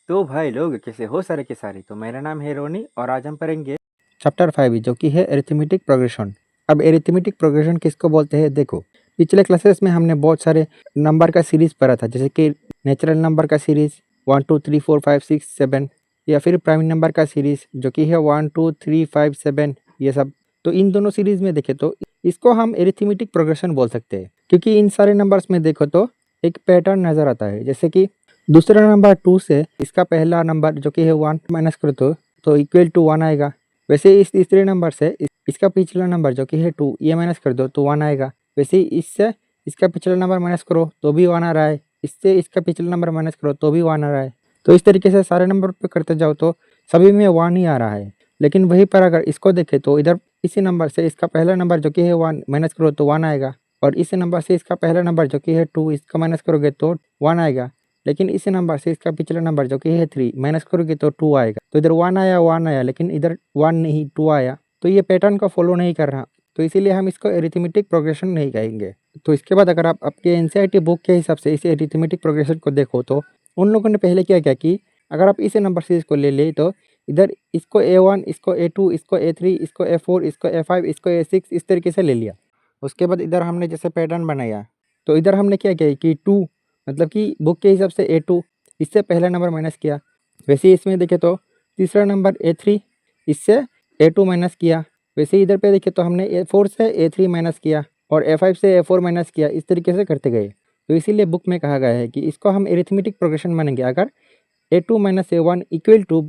तो भाई लोग कैसे हो सारे के सारे। तो मेरा नाम है रोनी और आज हम पढ़ेंगे चैप्टर 5 जो कि है एरिथमेटिक प्रोग्रेशन। अब एरिथमेटिक प्रोग्रेशन किसको बोलते हैं देखो, पिछले क्लासेस में हमने बहुत सारे नंबर का सीरीज पढ़ा था, जैसे कि नेचुरल नंबर का सीरीज 1 2 3 4 5 6 7, या फिर प्राइम नंबर का सीरीज जो कि है 1 2 3 5 7, ये सब। तो इन दोनों सीरीज में देखे तो इसको हम एरिथमेटिक प्रोग्रेशन बोल सकते हैं, क्योंकि इन सारे नंबर्स में देखो तो एक पैटर्न नजर आता है। जैसे कि दूसरा नंबर 2 से इसका पहला नंबर जो कि है 1 माइनस करो तो इक्वल टू 1 आएगा। वैसे इस तीसरे नंबर से इसका पिछला नंबर जो कि है 2, ये माइनस कर दो तो 1 आएगा। वैसे ही इससे इसका पिछला नंबर माइनस करो तो भी 1 आ रहा है, इससे इसका पिछला नंबर माइनस करो तो भी 1 आ रहा है। तो इस तरीके से सारे नंबर पे करते जाओ तो सभी में 1 ही आ रहा है। लेकिन वहीं पर अगर इसको देखें तो इधर इसी नंबर से इसका पहला नंबर जो कि है 1 माइनस करो तो 1 आएगा, और इसी नंबर से इसका पहला नंबर जो कि है 2, इसका माइनस करोगे तो 1 आएगा। लेकिन इसी नंबर से इसका पिछला नंबर जो कि है 3 माइनस करोगे तो 2 आएगा। तो इधर 1 आया, लेकिन इधर 1 नहीं 2 आया। तो ये पैटर्न को फॉलो नहीं कर रहा, तो इसीलिए हम इसको एरिथमेटिक प्रोग्रेशन नहीं कहेंगे। तो इसके बाद अगर आप आपके एनसीईआरटी बुक के हिसाब से इस एरिथमेटिक प्रोग्रेशन को देखो तो उन लोगों ने पहले क्या किया कि अगर आप इसी नंबर सीरीज को ले तो इधर इसको A1, इसको A2, इसको A3, इसको A4, इसको A5, इसको A6 इस तरीके से ले लिया। उसके बाद इधर हमने जैसे पैटर्न बनाया, तो इधर हमने क्या किया कि 2 मतलब कि बुक के हिसाब से A2, इससे पहला नंबर माइनस किया। वैसे ही इसमें देखे तो तीसरा नंबर A3, इससे A2 माइनस किया। वैसे ही इधर पे देखे तो हमने A4 से A3 माइनस किया और A5 से A4 माइनस किया, इस तरीके से करते गए। तो इसीलिए बुक में कहा गया है कि इसको हम एरिथमेटिक प्रोग्रेशन मानेंगे अगर A2 minus A1 equal to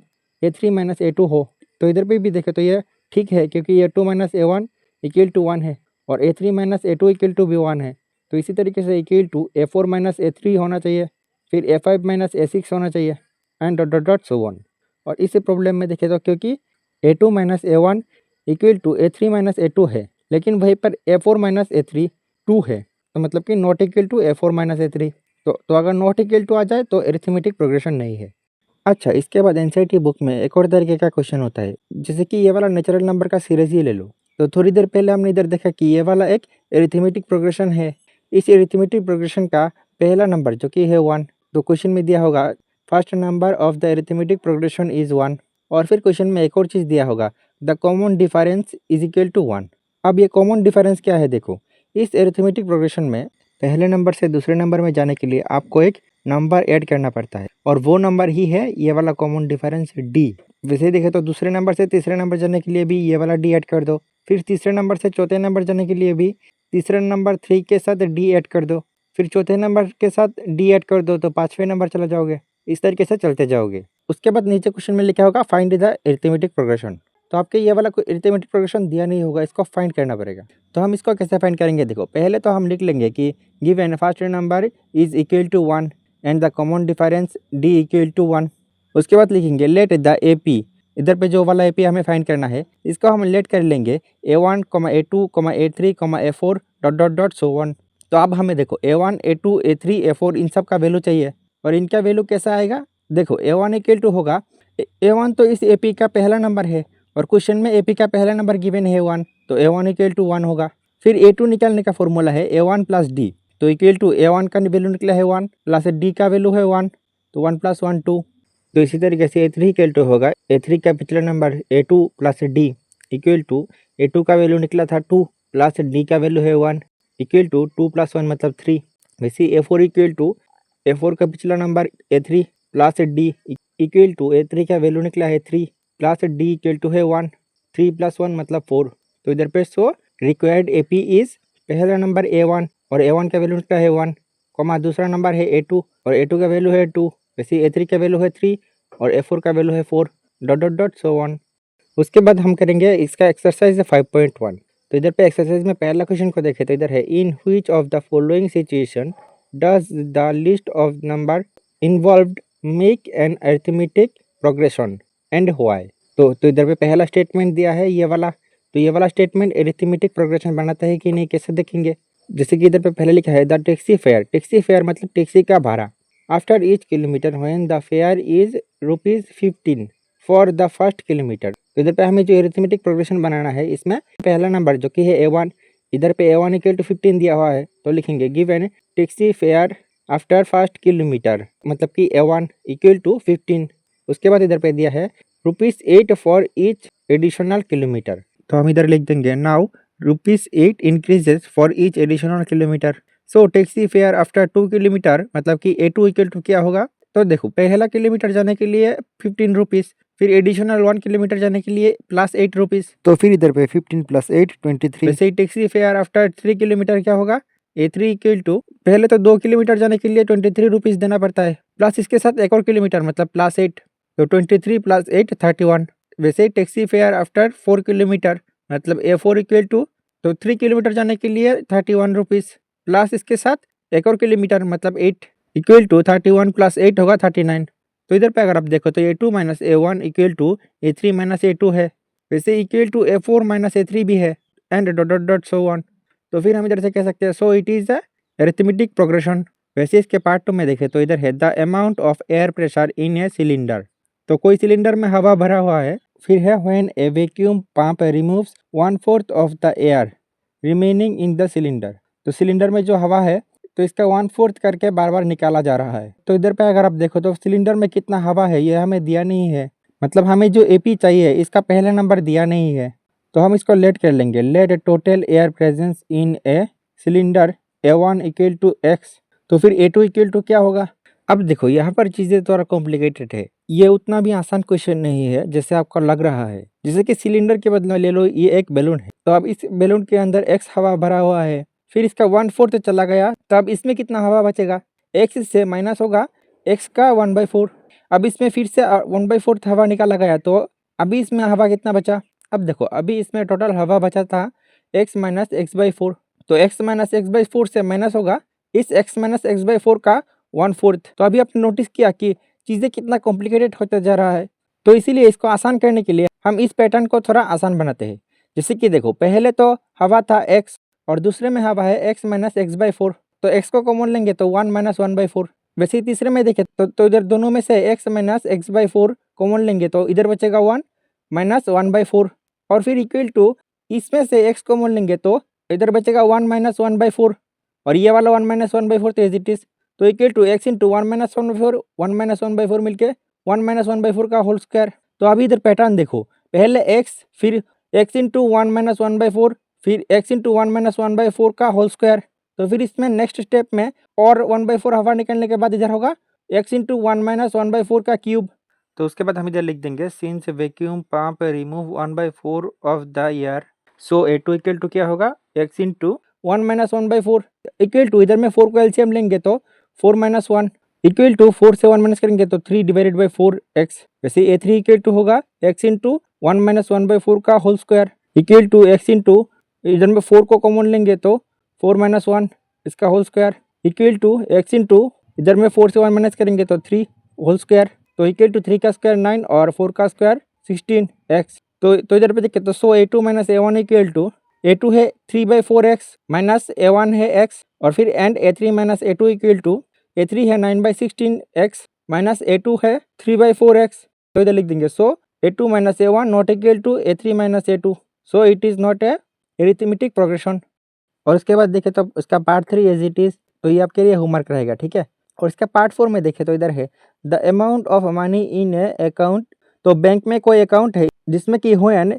A3 minus A2 हो। तो इधर पे भी देखे तो ये ठीक है, क्योंकि A2 minus A1 equal to 1 है और A3 minus A2 equal to भी 1 है। तो इसी तरीके से equal to A4 minus A3 होना चाहिए, फिर A5 माइनस A6 होना चाहिए, and dot dot dot so on. और इस प्रॉब्लम में देखे तो क्योंकि A2 minus A1 equal to A3 minus A2 है, लेकिन वहीं पर A4 माइनस A3 2 है, तो मतलब कि not equal to A4 minus A3। तो अगर नॉट इक्वल टू आ जाए तो एरिथमेटिक प्रोग्रेशन नहीं है। अच्छा, इसके बाद एनसीईआरटी बुक में एक और तरीके का क्वेश्चन होता है, जैसे कि ये वाला नेचुरल नंबर का सीरीज ही ले लो। तो थोड़ी देर पहले हमने इधर देखा कि ये वाला एक एरिथमेटिक प्रोग्रेशन है। इस एरिथमेटिक प्रोग्रेशन का पहला नंबर जो कि है 1, तो क्वेश्चन में दिया होगा first number of the arithmetic progression is 1, और फिर क्वेश्चन में एक और चीज़ दिया होगा the common difference is equal to 1। अब ये कॉमन डिफरेंस क्या है देखो, इस एरिथमेटिक प्रोग्रेशन में पहले नंबर से दूसरे नंबर में जाने के लिए आपको एक नंबर ऐड करना पड़ता है, और वो नंबर ही है ये वाला कॉमन डिफरेंस D। वैसे देखे तो दूसरे नंबर से तीसरे नंबर जाने के लिए भी ये वाला D ऐड कर दो, फिर तीसरे नंबर से चौथे नंबर जाने के लिए भी तीसरे नंबर 3 के साथ D ऐड कर दो, फिर चौथे नंबर के साथ D ऐड कर दो तो पाँचवें नंबर चला जाओगे। इस तरीके से चलते जाओगे। उसके बाद नीचे क्वेश्चन में लिखा होगा फाइंड द एरिथमेटिक प्रोग्रेशन। तो आपके ये वाला कोई एरिथमेटिक प्रोग्रेशन दिया नहीं होगा, इसको फाइंड करना पड़ेगा। तो हम इसको कैसे फाइंड करेंगे देखो, पहले तो हम लिख लेंगे कि given first number is equal to 1 and the common difference D equal to 1। उसके बाद लिखेंगे लेट द AP, इधर पे जो वाला AP हमें फाइंड करना है इसको हम लेट कर लेंगे A1, A2, A3, A4 dot dot dot so on. तो अब हमें देखो A1, A2, A3, A4 इन सब का वैल्यू चाहिए, और इनका वैल्यू कैसा आएगा देखो, A1 इक्वल टू होगा A1 तो इस AP का पहला नंबर है, और क्वेश्चन में AP का पहला नंबर गिवन है 1, तो A1 इक्वल टू 1 होगा। फिर A2 निकालने का फॉर्मूला है A1 प्लस D, तो इक्वल टू A1 का वैल्यू निकला है 1 प्लस D का वैल्यू है 1, तो 1 प्लस 1 2। तो इसी तरीके से A3 इक्वल टू होगा A3 का पिछला number A2 plus D equal to A2 का वैल्यू निकला था 2 प्लस D का वैल्यू है 1 इक्वल टू 2 प्लस 1 मतलब 3। वैसे A4 इक्वल टू A4 का पिछला number A3 plus D equal to A3 का वैल्यू निकला है 3 प्लस D इक्वल टू है 1, 3 प्लस 1 मतलब 4। तो इधर पे सो रिक्वायर्ड AP इज पहला नंबर A1 और A1 का वैल्यू निकला है 1, कॉमा दूसरा नंबर है A2 और A2 का वैल्यू है 2, वैसे A3 का वैल्यू है 3 और A4 का वैल्यू है 4 dot dot dot so on. उसके बाद हम करेंगे इसका एक्सरसाइज 5.1। तो इधर पे एक्सरसाइज में पहला क्वेश्चन को देखें तो इधर है in which of the following situation does the list of number involved make an arithmetic progression and why. तो इधर पे पहला स्टेटमेंट दिया है ये वाला, तो ये वाला स्टेटमेंट एरिथमेटिक प्रोग्रेशन बनाता है कि नहीं कैसे देखेंगे। जैसे कि इधर पे पहले लिखा है द टैक्सी फेयर मतलब टैक्सी का भाड़ा after each kilometre when the fair is ₹15 for the first kilometre. तो इधर पे हमें जो एरिथमेटिक प्रोग्रेशन बनाना है, इसमें पहला नंबर जो कि है A1, इधर पे A1 इक्वल टू 15 दिया हुआ है, तो लिखेंगे given taxi fare after first kilometre, मतलब कि A1 इक्वल टू 15। उसके बाद इधर पे दिया है ₹8 फॉर ईच एडिशनल किलोमीटर। तो हम इधर लिख देंगे now ₹8 increases for each additional kilometre. So taxi fare after 2 kilometre, मतलब कि A2 इक्वल टू क्या होगा। तो देखो पहला किलोमीटर जाने के लिए ₹15, फिर एडिशनल 1 किलोमीटर जाने के लिए +8 रुपीज़। तो फिर इधर पे 15 + 8 23। वैसे ही टैक्सी फेयर आफ्टर 3 किलोमीटर क्या होगा, A3 इक्वल टू पहले तो 2 किलोमीटर जाने के लिए ₹23 देना पड़ता है, प्लस इसके साथ एक और किलोमीटर मतलब +8, तो 23 + 8 31। वैसे ही टैक्सी फेयर आफ्टर 4 किलोमीटर, मतलब A4 इक्वल टू तो 3 किलोमीटर जाने के लिए ₹31, प्लस इसके साथ एक और किलोमीटर मतलब 8 इक्वल टू 31 + 8 होगा 39। तो इधर पे अगर आप देखो तो A2 - A1 equal to A3 - A2 है, वैसे इक्वल टू A4 - A3 भी है, and dot dot dot so on. तो फिर हम इधर से कह सकते हैं सो it is a arithmetic progression. वैसे इसके पार्ट 2 में देखें तो इधर है the amount of air pressure in a cylinder. तो कोई सिलेंडर में हवा भरा हुआ है, फिर है when A vacuum pump removes 1/4 of the air remaining in the cylinder. तो सिलेंडर में जो हवा है तो इसका 1/4 करके बार बार निकाला जा रहा है। तो इधर पे अगर आप देखो तो सिलेंडर में कितना हवा है ये हमें दिया नहीं है, मतलब हमें जो AP चाहिए इसका पहला नंबर दिया नहीं है। तो हम इसको लेट कर लेंगे, let total air presence in a cylinder A1 equal to X। तो फिर A2 इक्वल टू क्या होगा। अब देखो यहाँ पर चीज़ें थोड़ा कॉम्प्लिकेटेड है, ये उतना भी आसान क्वेश्चन नहीं है जैसे आपको लग रहा है। जैसे कि सिलेंडर के बदले ले लो ये एक बैलून है, तो अब इस बैलून के अंदर X हवा भरा हुआ है, फिर इसका 1/4 चला गया, तो अब इसमें कितना हवा बचेगा, X से माइनस होगा X का 1/4। अब इसमें फिर से 1/4 हवा निकाला गया, तो अभी इसमें हवा कितना बचा। अब देखो अभी इसमें टोटल हवा बचा था X - X/4, तो X - X/4 से माइनस होगा इस X - X/4 का 1/4। तो अभी आपने नोटिस किया कि चीज़ें कितना कॉम्प्लिकेटेड होते जा रहा है। तो इसीलिए इसको आसान करने के लिए हम इस पैटर्न को थोड़ा आसान बनाते हैं। जैसे कि देखो पहले तो हवा था X और दूसरे में हवा है X - X/4, तो X को कॉमन लेंगे तो 1 - 1/4। वैसे ही तीसरे में देखें तो इधर दोनों में से X - X/4 कॉमन लेंगे तो इधर बचेगा 1 - 1/4, और फिर इक्वल टू इसमें से X कॉमन लेंगे तो इधर बचेगा 1 - 1/4, और ये वाला 1 - 1/4 तो एज इट इज, तो इक्वल टू X इंटू 1 - 1/4, 1 - 1/4 मिलके 1 - 1/4 का होल स्क्वायर। तो अभी इधर पैटर्न देखो, पहले X, फिर X इंटू 1 - 1/4, फिर X इंटू 1 - 1/4 का होल स्क्वायर। तो फिर इसमें नेक्स्ट स्टेप में और 1/4 हवा निकलने के बाद इधर होगा X इंटू 1 - 1/4 का क्यूब। तो उसके बाद हम इधर लिख देंगे since vacuum pump remove 1/4 of the air, so A2 equal to क्या होगा, X इंटू 1 - 1/4 इक्वल टू इधर में 4 को एलसीएम लेंगे तो 4 - 1 इक्वल टू 4 से 1 माइनस करेंगे तो 3/4x। वैसे A3 इक्वल टू होगा X इंटू 1 - 1/4 का whole square equal to X into इधर में 4 को कॉमन लेंगे तो 4 - 1 इसका whole square equal to X into इधर में 4 से 1 माइनस करेंगे तो 3 होल स्क्वायर, तो इक्वल टू 3 का स्क्वायर 9 और 4 का स्क्वायर 16x। तो इधर पे देखिए तो सो A2 - A1 equal to A2 है 3/4x माइनस A1 है x, और फिर and A3 - A2 equal to A3 है 9/16x माइनस A2 है 3/4x। तो इधर लिख देंगे सो A2 - A1 not equal to A3 - A2, so it is not a arithmetic progression. और उसके बाद देखें तो इसका पार्ट 3 एज इट इज़, तो ये आपके लिए होमवर्क रहेगा, ठीक है। और इसका पार्ट 4 में देखें तो इधर है the amount of money in A account. तो बैंक में कोई अकाउंट है जिसमें कि व्हेन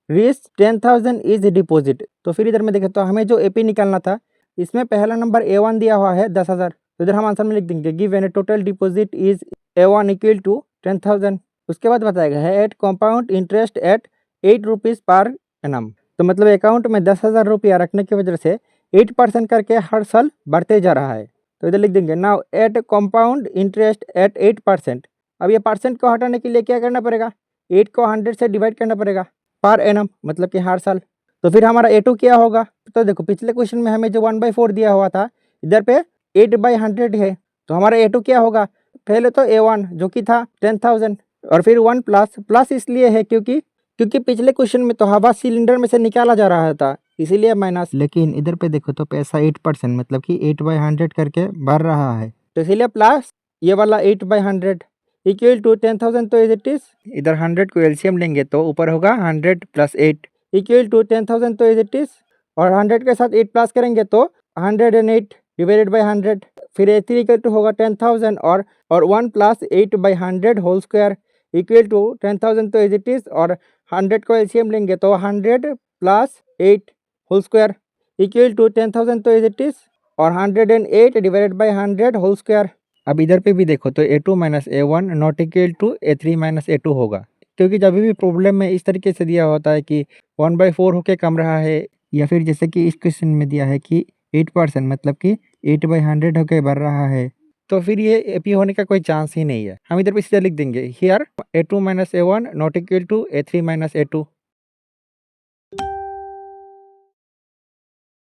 रीच 10,000 इज डिपॉजिट। तो फिर इधर में देखें तो हमें जो AP निकालना था इसमें पहला नंबर A1 दिया हुआ है 10,000, तो इधर हम आंसर में लिख देंगे given total deposit is A1 equal to 10,000। उसके बाद बताया गया है at compound interest at 8 rupees per annum. तो मतलब अकाउंट में 10,000 रुपया रखने की वजह से 8% करके हर साल बढ़ते जा रहा है। तो इधर लिख देंगे now at compound interest at 8%। अब ये परसेंट को हटाने के लिए क्या करना पड़ेगा, 8 को 100 से डिवाइड करना पड़ेगा पर एनम, मतलब कि हर साल। तो फिर हमारा A2 क्या होगा, तो देखो पिछले क्वेश्चन में हमें जो 1/4 दिया हुआ था इधर पे 8/100 है, तो हमारा A2 क्या होगा, पहले तो A1 जो कि था 10,000 और फिर 1 प्लस इसलिए है क्योंकि पिछले क्वेश्चन में तो हवा सिलेंडर में से निकाला जा रहा था इसीलिए माइनस, लेकिन इधर पे देखो तो पैसा 8% मतलब कि 8/100 करके बढ़ रहा है, तो इसीलिए प्लस ये वाला 8/100 इक्वल टू 10,000। तो इज इट इज इधर 100 को एलसीएम लेंगे तो ऊपर होगा 100 + 8 इक्वल टू 10,000, तो इज इट इज, और 100 के साथ 8 प्लस करेंगे तो 108 डिवाइडेड बाई 100, फिर A3 इक्वल टू होगा 10,000 और 1 plus 8 by 100 whole square equal to 10,000 तो एज इट इज़, और 100 को एलसीएम लेंगे तो 100 plus 8 whole square equal to 10,000 तो एज इट इज़, और 108 डिवाइडेड बाई 100 होल स्क्वायर। अब इधर पे भी देखो तो A2 minus A1 not equal to A3 minus A2 होगा, क्योंकि जब भी प्रॉब्लम में इस तरीके से दिया होता है कि 1/4 होके कम रहा है, या फिर जैसे कि इस क्वेश्चन में दिया है कि 8% मतलब कि 8/100 होके बढ़ रहा है, तो फिर ये AP होने का कोई चांस ही नहीं है। हम इधर पे सीधा लिख देंगे here A2 minus A1 not equal to A3 minus A2।